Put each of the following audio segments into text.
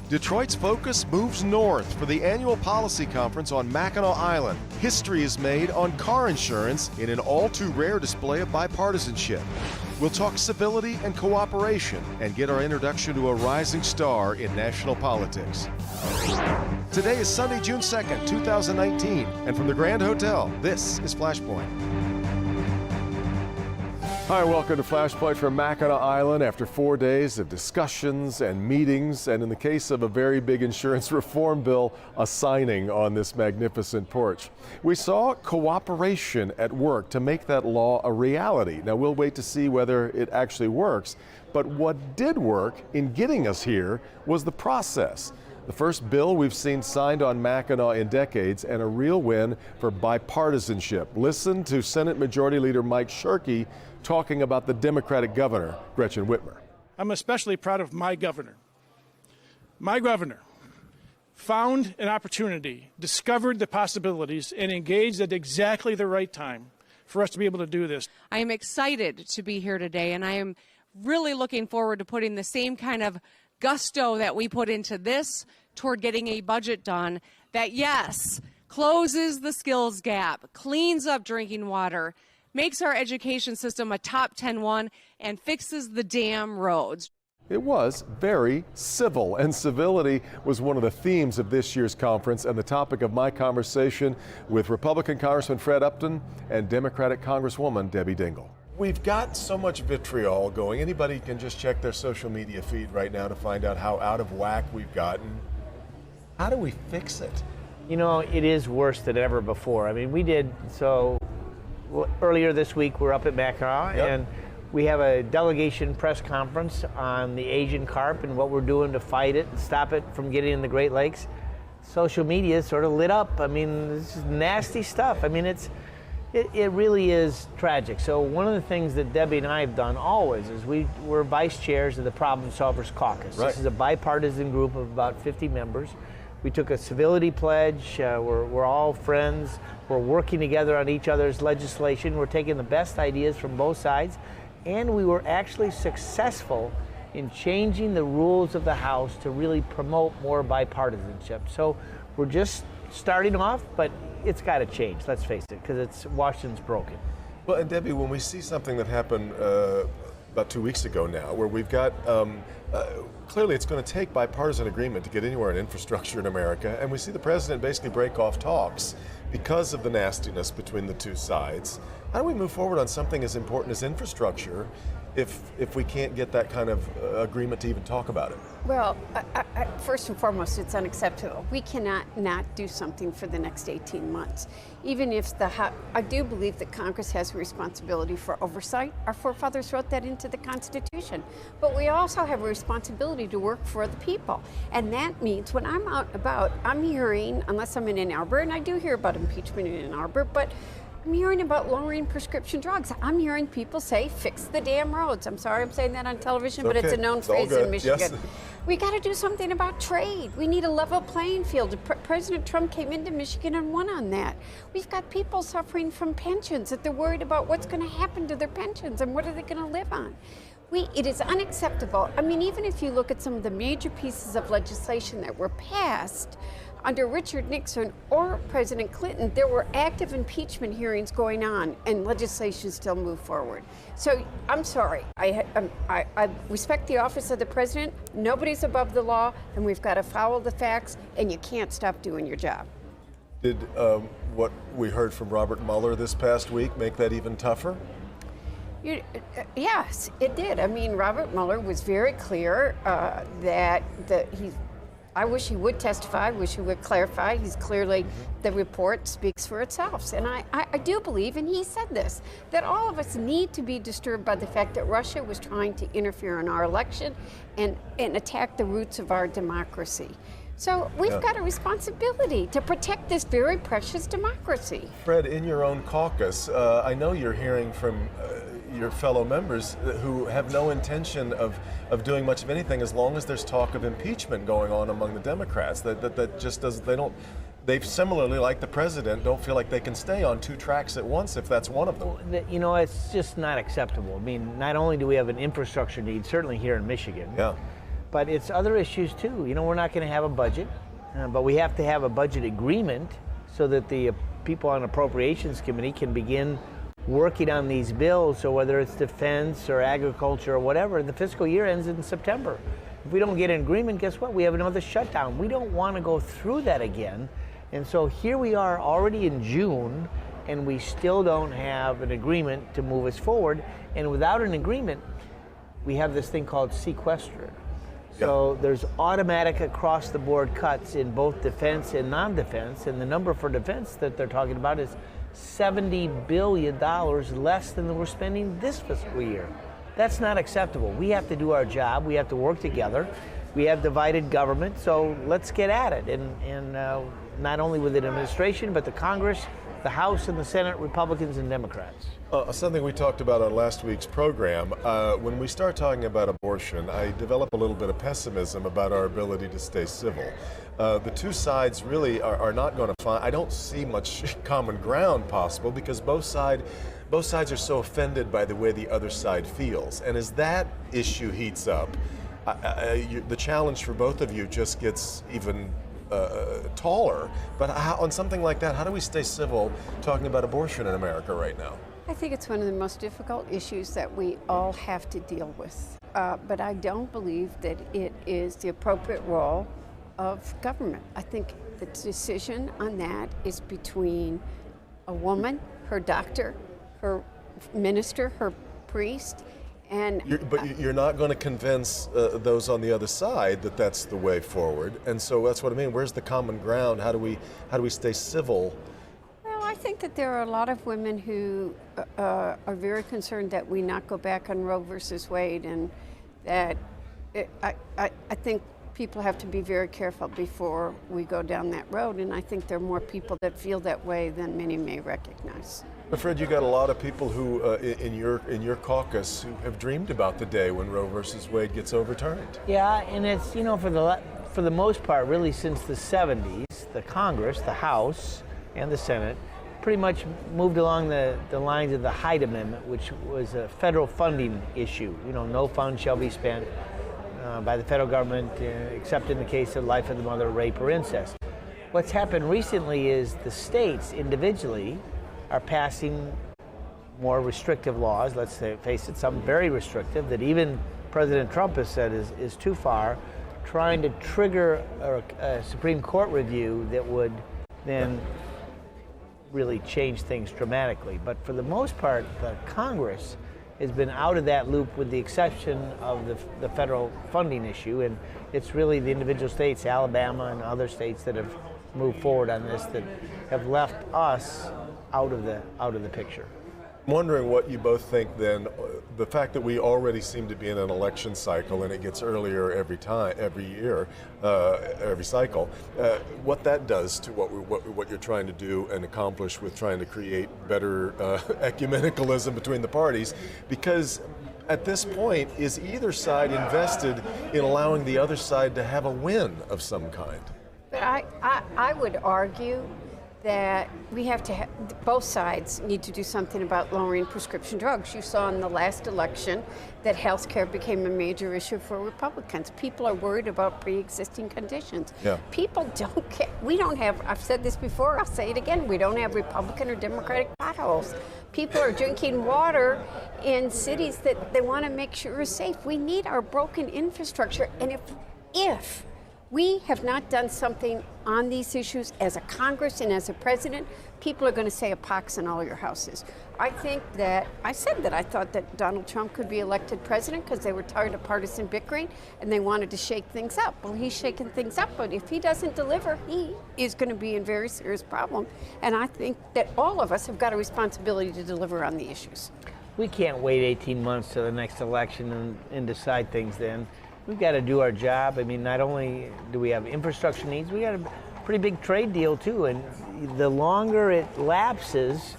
Detroit's focus moves north for the annual policy conference on Mackinac Island. History is made on car insurance in an all-too-rare display of bipartisanship. We'll talk civility and cooperation and get our introduction to a rising star in national politics. Today is Sunday, June 2nd, 2019, and from the Grand Hotel, this is Flashpoint. Hi, welcome to Flashpoint from Mackinac Island after 4 days of discussions and meetings, and in the case of a very big insurance reform bill, a signing on this magnificent porch. We saw cooperation at work to make that law a reality. Now, we'll wait to see whether it actually works, but what did work in getting us here was the process. The first bill we've seen signed on Mackinac in decades, and a real win for bipartisanship. Listen to Senate Majority Leader Mike Shirkey talking about the Democratic governor, Gretchen Whitmer. I'm especially proud of my governor. My governor found an opportunity, discovered the possibilities, and engaged at exactly the right time for us to be able to do this. I am excited to be here today, and I am really looking forward to putting the same kind of gusto that we put into this toward getting a budget done that, yes, closes the skills gap, cleans up drinking water, makes our education system a top 10 one, and fixes the damn roads. It was very civil, and civility was one of the themes of this year's conference and the topic of my conversation with Republican Congressman Fred Upton and Democratic Congresswoman Debbie Dingell. We've got so much vitriol going. Anybody can just check their social media feed right now to find out how out of whack we've gotten. How do we fix it? You know, it is worse than ever before. I mean, earlier this week we're up at Mackinac, and we have a delegation press conference on the Asian carp and what we're doing to fight it and stop it from getting in the Great Lakes. Social media sort of lit up. I mean, this is nasty stuff. I mean, it really is tragic. So one of the things that Debbie and I have done always is we're vice chairs of the Problem Solvers Caucus. Right. This is a bipartisan group of about 50 members. We took a civility pledge. We're all friends. We're working together on each other's legislation. We're taking the best ideas from both sides. And we were actually successful in changing the rules of the House to really promote more bipartisanship. So we're just starting off, but it's got to change, let's face it, because Washington's broken. Well, and Debbie, when we see something that happened about 2 weeks ago now, where we've got, clearly it's going to take bipartisan agreement to get anywhere in infrastructure in America, and we see the president basically break off talks because of the nastiness between the two sides. How do we move forward on something as important as infrastructure if we can't get that kind of agreement to even talk about it? Well, first and foremost, it's unacceptable. We cannot not do something for the next 18 months. Even if I do believe that Congress has a responsibility for oversight. Our forefathers wrote that into the Constitution. But we also have a responsibility to work for the people. And that means when I'm out about, I'm hearing, unless I'm in Ann Arbor, and I do hear about impeachment in Ann Arbor, but I'm hearing about lowering prescription drugs. I'm hearing people say, fix the damn roads. I'm sorry I'm saying that on television, but it's a known phrase in Michigan. Yes. We got to do something about trade. We need a level playing field. President Trump came into Michigan and won on that. We've got people suffering from pensions that they're worried about what's going to happen to their pensions and what are they going to live on. It is unacceptable. I mean, even if you look at some of the major pieces of legislation that were passed under Richard Nixon or President Clinton, there were active impeachment hearings going on and legislation still moved forward. So I'm sorry, I respect the office of the president. Nobody's above the law, and we've got to follow the facts, and you can't stop doing your job. Did what we heard from Robert Mueller this past week make that even tougher? Yes, it did. I mean, Robert Mueller was very clear that I wish he would testify, I wish he would clarify. He's clearly, the report speaks for itself. And I do believe, and he said this, that all of us need to be disturbed by the fact that Russia was trying to interfere in our election and attack the roots of our democracy. So we've got a responsibility to protect this very precious democracy. Fred, in your own caucus, I know you're hearing from your fellow members who have no intention of doing much of anything as long as there's talk of impeachment going on among the Democrats. That just doesn't, they similarly, like the president, don't feel like they can stay on two tracks at once if that's one of them. Well, you know, it's just not acceptable. I mean, not only do we have an infrastructure need, certainly here in Michigan, but it's other issues too. You know, we're not going to have a budget, but we have to have a budget agreement so that the people on Appropriations Committee can begin working on these bills. So whether it's defense or agriculture or whatever, the fiscal year ends in September. If we don't get an agreement, guess what? We have another shutdown. We don't want to go through that again. And so here we are already in June, and we still don't have an agreement to move us forward. And without an agreement, we have this thing called sequester. So there's automatic across the board cuts in both defense and non-defense, and the number for defense that they're talking about is $70 billion less than we're spending this fiscal year. That's not acceptable. We have to do our job. We have to work together. We have divided government, so let's get at it. And not only with the administration, but the Congress, the House and the Senate, Republicans and Democrats. Something we talked about on last week's program, when we start talking about abortion, I develop a little bit of pessimism about our ability to stay civil. The two sides really are not going to find, I don't see much common ground possible because both sides are so offended by the way the other side feels. And as that issue heats up, the challenge for both of you just gets even taller. But on something like that, how do we stay civil talking about abortion in America right now? I think it's one of the most difficult issues that we all have to deal with. But I don't believe that it is the appropriate role of government. I think the decision on that is between a woman, her doctor, her minister, her priest, and but you're not going to convince those on the other side that that's the way forward. And so that's what I mean. Where's the common ground? How do we stay civil? Well, I think that there are a lot of women who are very concerned that we not go back on Roe versus Wade, and that I think people have to be very careful before we go down that road. And I think there are more people that feel that way than many may recognize. But Fred, you got a lot of people who, in your caucus, who have dreamed about the day when Roe versus Wade gets overturned. Yeah, and it's, you know, for the most part, really since the 70s, the Congress, the House, and the Senate pretty much moved along the lines of the Hyde Amendment, which was a federal funding issue. You know, no funds shall be spent by the federal government except in the case of life of the mother, rape, or incest. What's happened recently is the states individually are passing more restrictive laws, let's face it, some very restrictive, that even President Trump has said is too far, trying to trigger a Supreme Court review that would then really change things dramatically. But for the most part, the Congress has been out of that loop with the exception of the federal funding issue, and it's really the individual states, Alabama and other states, that have moved forward on this, that have left us out of the picture. I'm wondering what you both think then, the fact that we already seem to be in an election cycle and it gets earlier every year, every cycle, what that does to what you're trying to do and accomplish with trying to create better ecumenicalism between the parties, because at this point, is either side invested in allowing the other side to have a win of some kind? But I would argue that we have to both sides need to do something about lowering prescription drugs. You saw in the last election that health care became a major issue for Republicans. People are worried about pre-existing conditions. Yeah. People don't care. We don't have, I've said this before, I'll say it again, we don't have Republican or Democratic potholes. People are drinking water in cities that they want to make sure is safe. We need our broken infrastructure. And if we have not done something on these issues as a Congress and as a president, people are going to say a pox in all your houses. I said that I thought that Donald Trump could be elected president because they were tired of partisan bickering and they wanted to shake things up. Well, he's shaking things up, but if he doesn't deliver, he is going to be in very serious problem. And I think that all of us have got a responsibility to deliver on the issues. We can't wait 18 months to the next election and decide things then. We've got to do our job. I mean, not only do we have infrastructure needs, we got a pretty big trade deal too. And the longer it lapses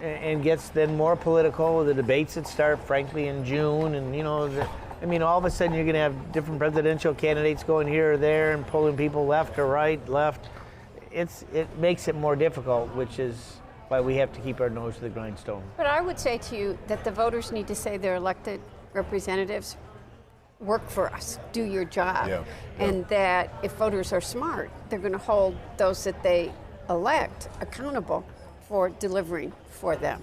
and gets then more political, the debates that start, frankly, in June, and all of a sudden you're going to have different presidential candidates going here or there and pulling people left or right, left. It makes it more difficult, which is why we have to keep our nose to the grindstone. But I would say to you that the voters need to say their elected representatives work for us, do your job. Yeah. And that if voters are smart, they're going to hold those that they elect accountable for delivering for them.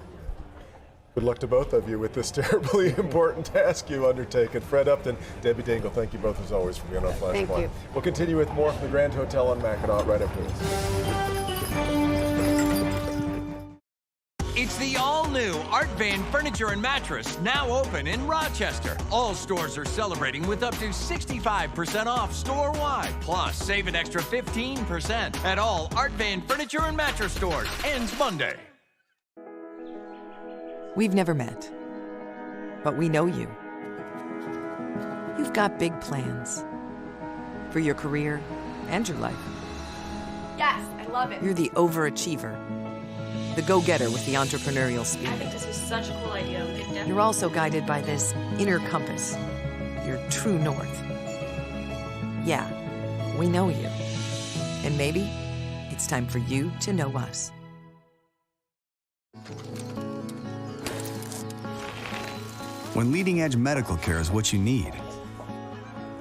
Good luck to both of you with this terribly important task you undertaken. Fred Upton, Debbie Dingle, thank you both as always for being on Flashpoint. Thank you. We'll continue with more from the Grand Hotel on Mackinac right after this. It's the all-new Art Van Furniture and Mattress, now open in Rochester. All stores are celebrating with up to 65% off store-wide. Plus, save an extra 15% at all Art Van Furniture and Mattress stores. Ends Monday. We've never met, but we know you. You've got big plans for your career and your life. Yes, I love it. You're the overachiever, the go-getter with the entrepreneurial I think spirit. this is such a cool idea. We could definitely... You're also guided by this inner compass, your true north. Yeah, we know you. And maybe it's time for you to know us. When leading-edge medical care is what you need,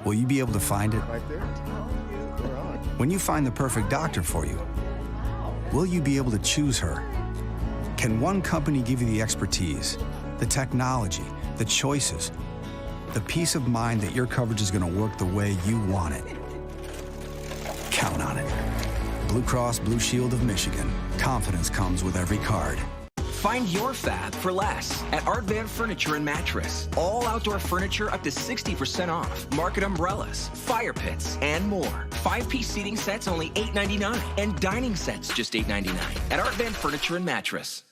will you be able to find it? Right there. When you find the perfect doctor for you, will you be able to choose her? Can one company give you the expertise, the technology, the choices, the peace of mind that your coverage is going to work the way you want it? Count on it. Blue Cross Blue Shield of Michigan. Confidence comes with every card. Find your fab for less at Art Van Furniture and Mattress. All outdoor furniture up to 60% off. Market umbrellas, fire pits, and more. 5-piece seating sets only $8.99 and dining sets just $8.99 at Art Van Furniture and Mattress.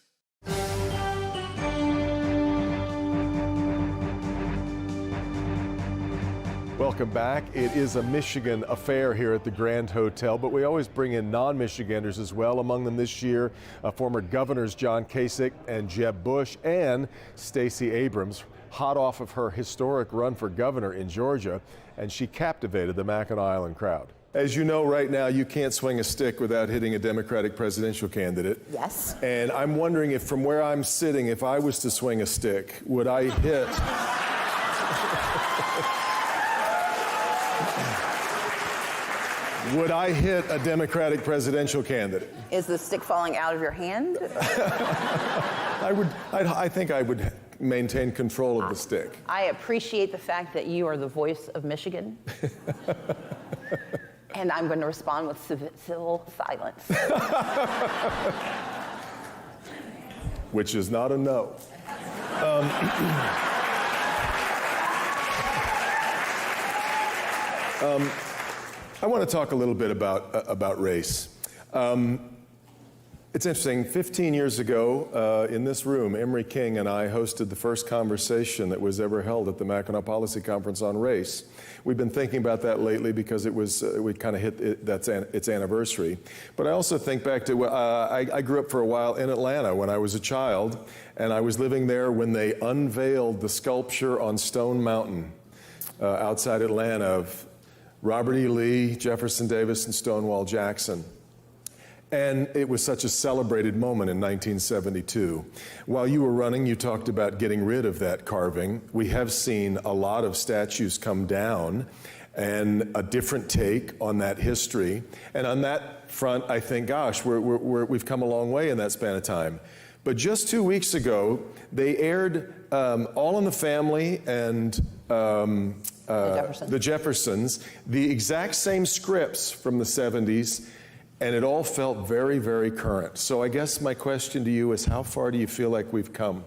Welcome back. It is a Michigan affair here at the Grand Hotel, but we always bring in non-Michiganders as well. Among them this year, former governors John Kasich and Jeb Bush and Stacey Abrams, hot off of her historic run for governor in Georgia, and she captivated the Mackinac Island crowd. As you know, right now, you can't swing a stick without hitting a Democratic presidential candidate. Yes. And I'm wondering if from where I'm sitting, if I was to swing a stick, would I hit... Would I hit a Democratic presidential candidate? Is the stick falling out of your hand? I think I would maintain control of the stick. I appreciate the fact that you are the voice of Michigan. And I'm going to respond with civil silence. Which is not a no. I want to talk a little bit about race. It's interesting, 15 years ago in this room, Emery King and I hosted the first conversation that was ever held at the Mackinac Policy Conference on race. We've been thinking about that lately because it was we kind of hit its anniversary. But I also think back to, I grew up for a while in Atlanta when I was a child, and I was living there when they unveiled the sculpture on Stone Mountain outside Atlanta of Robert E. Lee, Jefferson Davis, and Stonewall Jackson. And it was such a celebrated moment in 1972. While you were running, you talked about getting rid of that carving. We have seen a lot of statues come down and a different take on that history. And on that front, I think, gosh, we've come a long way in that span of time. But just 2 weeks ago, they aired All in the Family and the Jeffersons, the exact same scripts from the 70s, and it all felt very, very current. So I guess my question to you is, how far do you feel like we've come?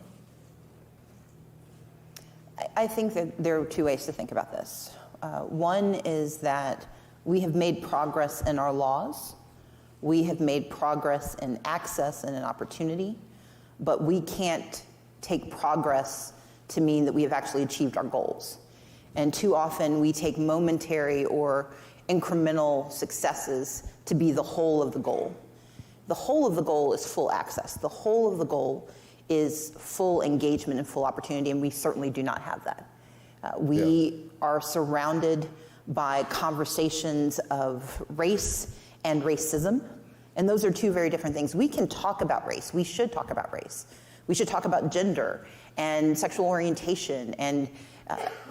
I think that there are two ways to think about this. One is that we have made progress in our laws. We have made progress in access and in opportunity, but we can't take progress to mean that we have actually achieved our goals. And too often we take momentary or incremental successes to be the whole of the goal. The whole of the goal is full access. The whole of the goal is full engagement and full opportunity, and we certainly do not have that. We are surrounded by conversations of race and racism, and those are two very different things. We can talk about race. We should talk about race. We should talk about gender and sexual orientation and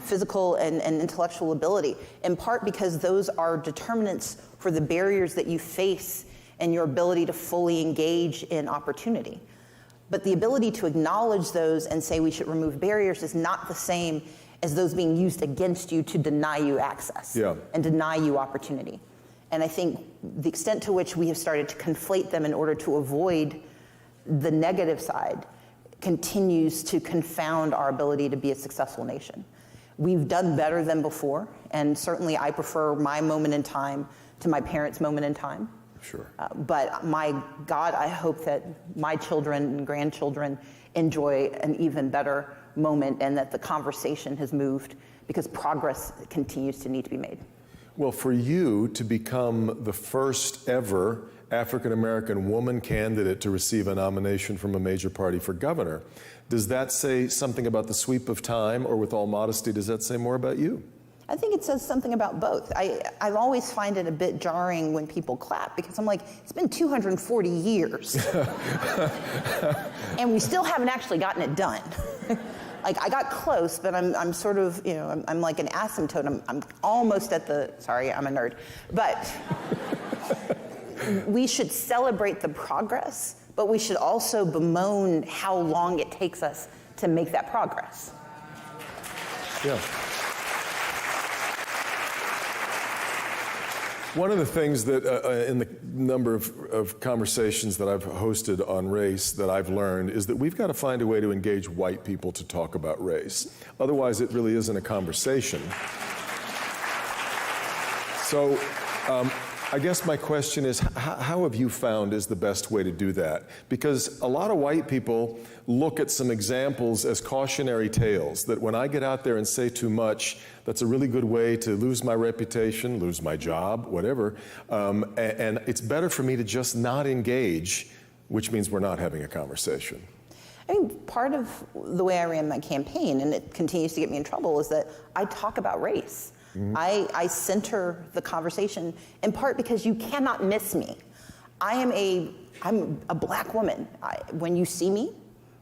physical and intellectual ability, in part because those are determinants for the barriers that you face and your ability to fully engage in opportunity. But the ability to acknowledge those and say we should remove barriers is not the same as those being used against you to deny you access and deny you opportunity. And I think the extent to which we have started to conflate them in order to avoid the negative side continues to confound our ability to be a successful nation. We've done better than before, and certainly I prefer my moment in time to my parents' moment in time. Sure. But my God, I hope that my children and grandchildren enjoy an even better moment and that the conversation has moved, because progress continues to need to be made. Well, for you to become the first ever African-American woman candidate to receive a nomination from a major party for governor, does that say something about the sweep of time, or with all modesty, does that say more about you? I think it says something about both. I always find it a bit jarring when people clap, because I'm like, it's been 240 years. And we still haven't actually gotten it done. Like, I got close, but I'm sort of, you know, I'm like an asymptote. I'm almost at the, sorry, I'm a nerd. But we should celebrate the progress, but we should also bemoan how long it takes us to make that progress. Yeah. One of the things that in the number of conversations that I've hosted on race that I've learned is that we've got to find a way to engage white people to talk about race. Otherwise, it really isn't a conversation. So I guess my question is, how have you found is the best way to do that? Because a lot of white people look at some examples as cautionary tales, that when I get out there and say too much, that's a really good way to lose my reputation, lose my job, whatever. And it's better for me to just not engage, which means we're not having a conversation. I mean, part of the way I ran my campaign, and it continues to get me in trouble, is that I talk about race. Mm-hmm. I center the conversation, in part because you cannot miss me. I'm a black woman. When you see me,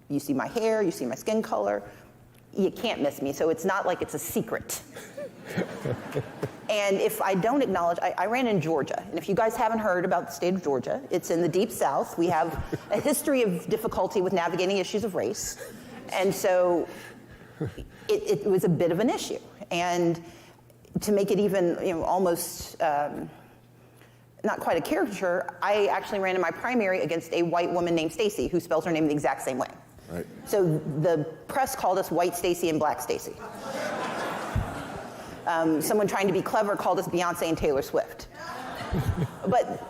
you see my hair, you see my skin color, you can't miss me, so it's not like it's a secret. And if I don't acknowledge, I ran in Georgia, and if you guys haven't heard about the state of Georgia, it's in the Deep South. We have a history of difficulty with navigating issues of race, and so it was a bit of an issue. And to make it even, you know, almost not quite a caricature, I actually ran in my primary against a white woman named Stacy, who spells her name the exact same way. Right. So the press called us White Stacy and Black Stacy. Someone trying to be clever called us Beyonce and Taylor Swift. But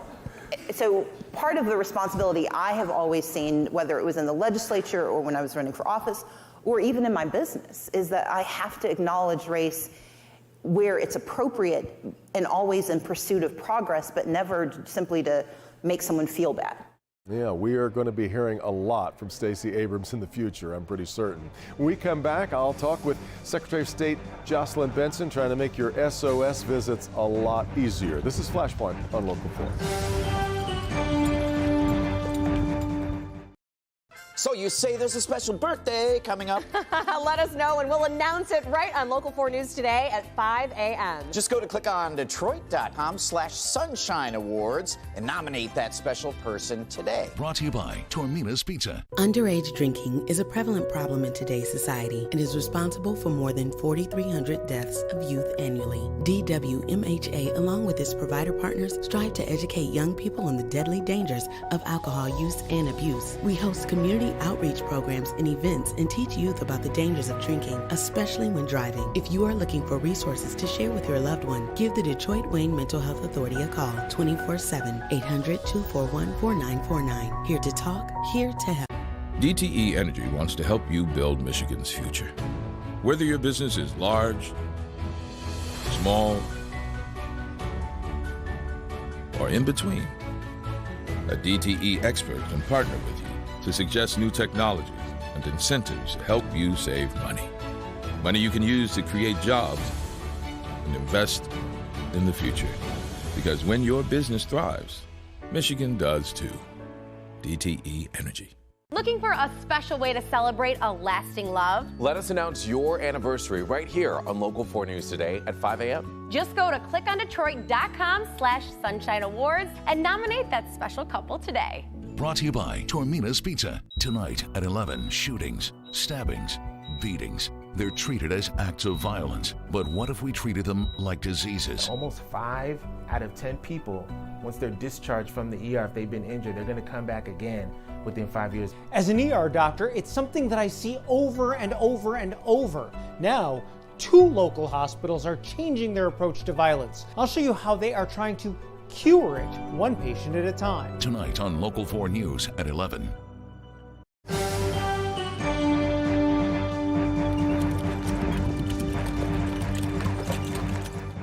so part of the responsibility I have always seen, whether it was in the legislature or when I was running for office, or even in my business, is that I have to acknowledge race where it's appropriate and always in pursuit of progress, but never simply to make someone feel bad. Yeah, we are going to be hearing a lot from Stacey Abrams in the future, I'm pretty certain. When we come back, I'll talk with Secretary of State Jocelyn Benson, trying to make your SOS visits a lot easier. This is Flashpoint on Local 4. So you say there's a special birthday coming up. Let us know, and we'll announce it right on Local 4 News today at 5 a.m. Just go to click on Detroit.com/Sunshine Awards and nominate that special person today. Brought to you by Tormina's Pizza. Underage drinking is a prevalent problem in today's society and is responsible for more than 4,300 deaths of youth annually. DWMHA, along with its provider partners, strive to educate young people on the deadly dangers of alcohol use and abuse. We host community outreach programs and events and teach youth about the dangers of drinking, especially when driving. If you are looking for resources to share with your loved one, give the Detroit Wayne Mental Health Authority a call 24/7, 800-241-4949. Here to talk, here to help. DTE Energy wants to help you build Michigan's future. Whether your business is large, small, or in between, a DTE expert can partner with you to suggest new technologies and incentives to help you save money. Money you can use to create jobs and invest in the future. Because when your business thrives, Michigan does too. DTE Energy. Looking for a special way to celebrate a lasting love? Let us announce your anniversary right here on Local 4 News today at 5 a.m. Just go to clickondetroit.com/Sunshine Awards and nominate that special couple today. Brought to you by Tormina's Pizza. Tonight at 11, shootings, stabbings, beatings. They're treated as acts of violence. But what if we treated them like diseases? Almost 5 out of 10 people, once they're discharged from the ER, if they've been injured, they're going to come back again within 5 years. As an ER doctor, it's something that I see over and over and over. Now, 2 local hospitals are changing their approach to violence. I'll show you how they are trying to cure it, one patient at a time. Tonight on Local 4 News at 11.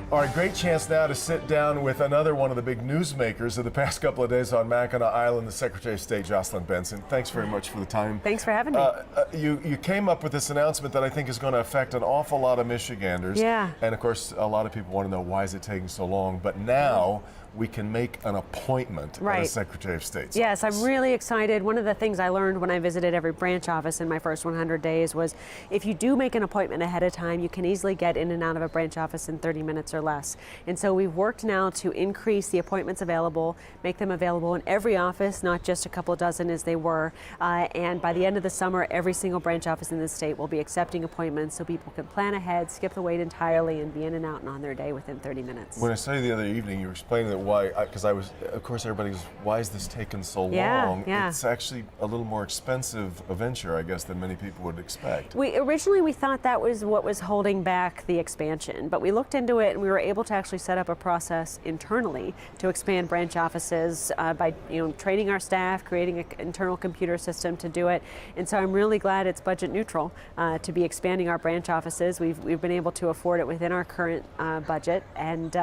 All right, great chance now to sit down with another one of the big newsmakers of the past couple of days on Mackinac Island, the Secretary of State, Jocelyn Benson. Thanks very much for the time. Thanks for having me. You came up with this announcement that I think is going to affect an awful lot of Michiganders. Yeah. And of course, a lot of people want to know, why is it taking so long? But now we can make an appointment at a Secretary of State's Yes, office. I'm really excited. One of the things I learned when I visited every branch office in my first 100 days was if you do make an appointment ahead of time, you can easily get in and out of a branch office in 30 minutes or less. And so we've worked now to increase the appointments available, make them available in every office, not just a couple dozen as they were. And by the end of the summer, every single branch office in the state will be accepting appointments so people can plan ahead, skip the wait entirely, and be in and out and on their day within 30 minutes. When I saw you the other evening, you were explaining that why, because I was, of course, everybody goes, why is this taking so long? Yeah. It's actually a little more expensive a venture, I guess, than many people would expect. Originally we thought that was what was holding back the expansion, but we looked into it and we were able to actually set up a process internally to expand branch offices by training our staff, creating an internal computer system to do it. And so I'm really glad it's budget neutral to be expanding our branch offices. We've been able to afford it within our current budget and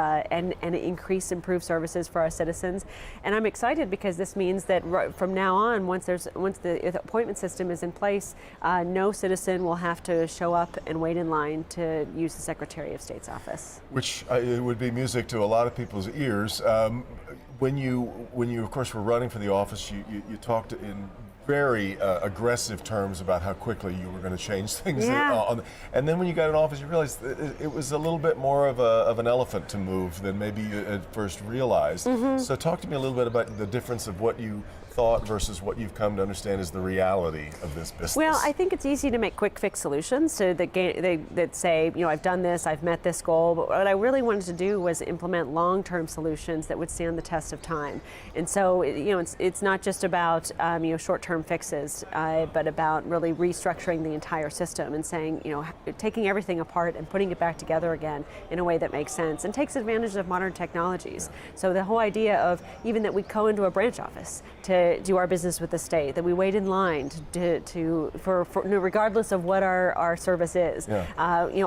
increase improved services for our citizens. And I'm excited because this means that from now on, once the appointment system is in place, no citizen will have to show up and wait in line to use the Secretary of State's office. Which it would be music to a lot of people's ears. When you of course were running for the office, you talked in very aggressive terms about how quickly you were going to change things. Yeah. And then when you got in office, you realized it was a little bit more of an elephant to move than maybe you at first realized. Mm-hmm. So talk to me a little bit about the difference of what you thought versus what you've come to understand is the reality of this business. Well, I think it's easy to make quick fix solutions so that say, I've done this, I've met this goal, but what I really wanted to do was implement long-term solutions that would stand the test of time. And so, it's not just about, short-term fixes, but about really restructuring the entire system and saying, taking everything apart and putting it back together again in a way that makes sense and takes advantage of modern technologies. So the whole idea of even that we go into a branch office to do our business with the state, that we wait in line for regardless of what our service is. Yeah.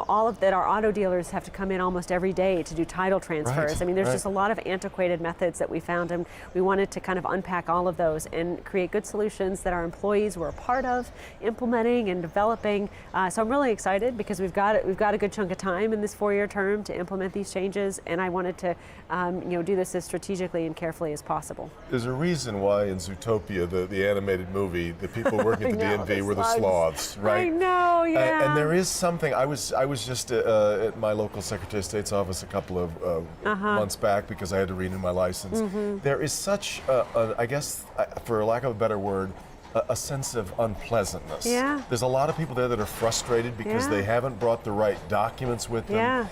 All of that, our auto dealers have to come in almost every day to do title transfers. Right. I mean, there's just a lot of antiquated methods that we found, and we wanted to kind of unpack all of those and create good solutions that our employees were a part of implementing and developing. So I'm really excited because we've got a good chunk of time in this 4-year term to implement these changes, and I wanted to do this as strategically and carefully as possible. There's a reason why in Zootopia, the animated movie, the people working at the DMV were the sloths, right? I know, yeah. And there is something. I was just at my local Secretary of State's office a couple of months back because I had to renew my license. Mm-hmm. There is such, I guess, for lack of a better word, a sense of unpleasantness. Yeah. There's a lot of people there that are frustrated because they haven't brought the right documents with them. Yeah.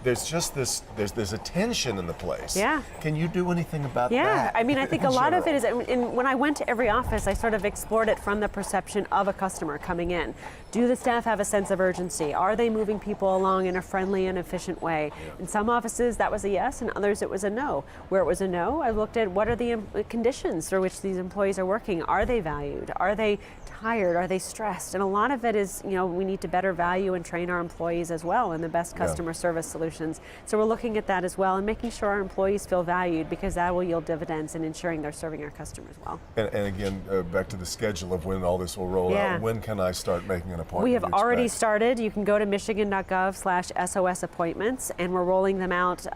There's just there's a tension in the place. Yeah. Can you do anything about that? Yeah, I mean, I think a lot of it is, when I went to every office, I sort of explored it from the perception of a customer coming in. Do the staff have a sense of urgency? Are they moving people along in a friendly and efficient way? Yeah. In some offices, that was a yes, and others it was a no. Where it was a no, I looked at what are the conditions through which these employees are working. Are they valued? Are they tired? Are they stressed? And a lot of it is, we need to better value and train our employees as well in the best customer customer service solutions. So we're looking at that as well and making sure our employees feel valued, because that will yield dividends in ensuring they're serving our customers well. And again, back to the schedule of when all this will roll out. When can I start making an appointment? We have already started. You can go to michigan.gov/SOS appointments, and we're rolling them out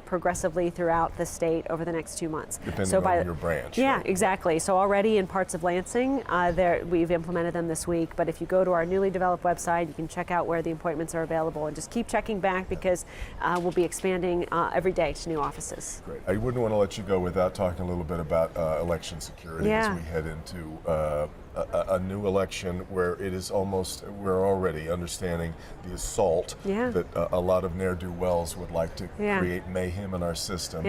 progressively throughout the state over the next 2 months. Depending on your branch. Yeah, right? exactly. So already in parts of Lansing, we've implemented them this week. But if you go to our newly developed website, you can check out where the appointments are available, and just keep checking back, because we'll be expanding every day to new offices. Great. I wouldn't want to let you go without talking a little bit about election security as we head into a new election where it is almost, we're already understanding the assault that a lot of ne'er-do-wells would like to create mayhem in our system.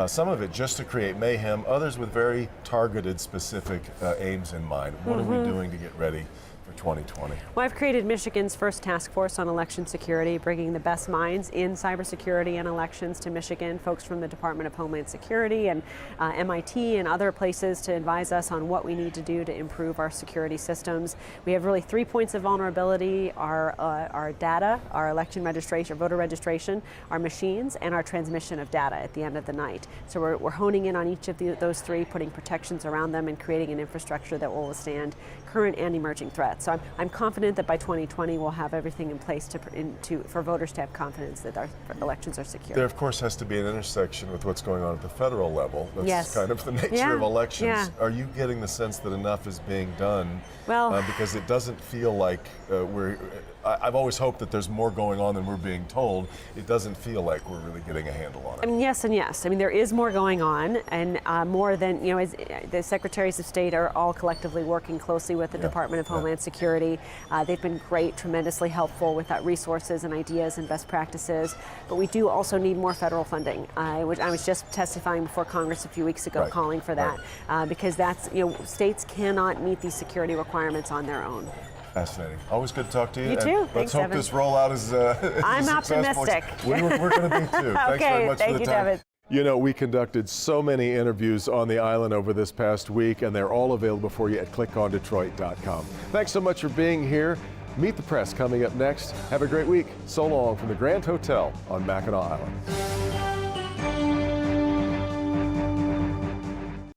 Some of it just to create mayhem, others with very targeted, specific aims in mind. What are we doing to get ready for 2020? Well, I've created Michigan's first task force on election security, bringing the best minds in cybersecurity and elections to Michigan, folks from the Department of Homeland Security and MIT and other places to advise us on what we need to do to improve our security systems. We have really 3 points of vulnerability: our data, our election registration, voter registration, our machines, and our transmission of data at the end of the night. So we're honing in on each of those 3, putting protections around them and creating an infrastructure that will withstand current and emerging threats. So I'm confident that by 2020 we'll have everything in place for voters to have confidence that our elections are secure. There, of course, has to be an intersection with what's going on at the federal level. That's kind of the nature of elections. Are you getting the sense that enough is being done? Well, because it doesn't feel like I've always hoped that there's more going on than we're being told. It doesn't feel like we're really getting a handle on it. I mean, yes and yes. I mean, there is more going on, and more than, as the secretaries of state are all collectively working closely with the Department of Homeland Security. They've been great, tremendously helpful with resources and ideas and best practices. But we do also need more federal funding. I was just testifying before Congress a few weeks ago, calling for that, because that's, states cannot meet these security requirements on their own. Fascinating. Always good to talk to you. You too. Let's hope this rollout is I'm optimistic. We're going to be too. Thanks very much for the time. David. You know, we conducted so many interviews on the island over this past week, and they're all available for you at clickondetroit.com. Thanks so much for being here. Meet the Press coming up next. Have a great week. So long from the Grand Hotel on Mackinac Island.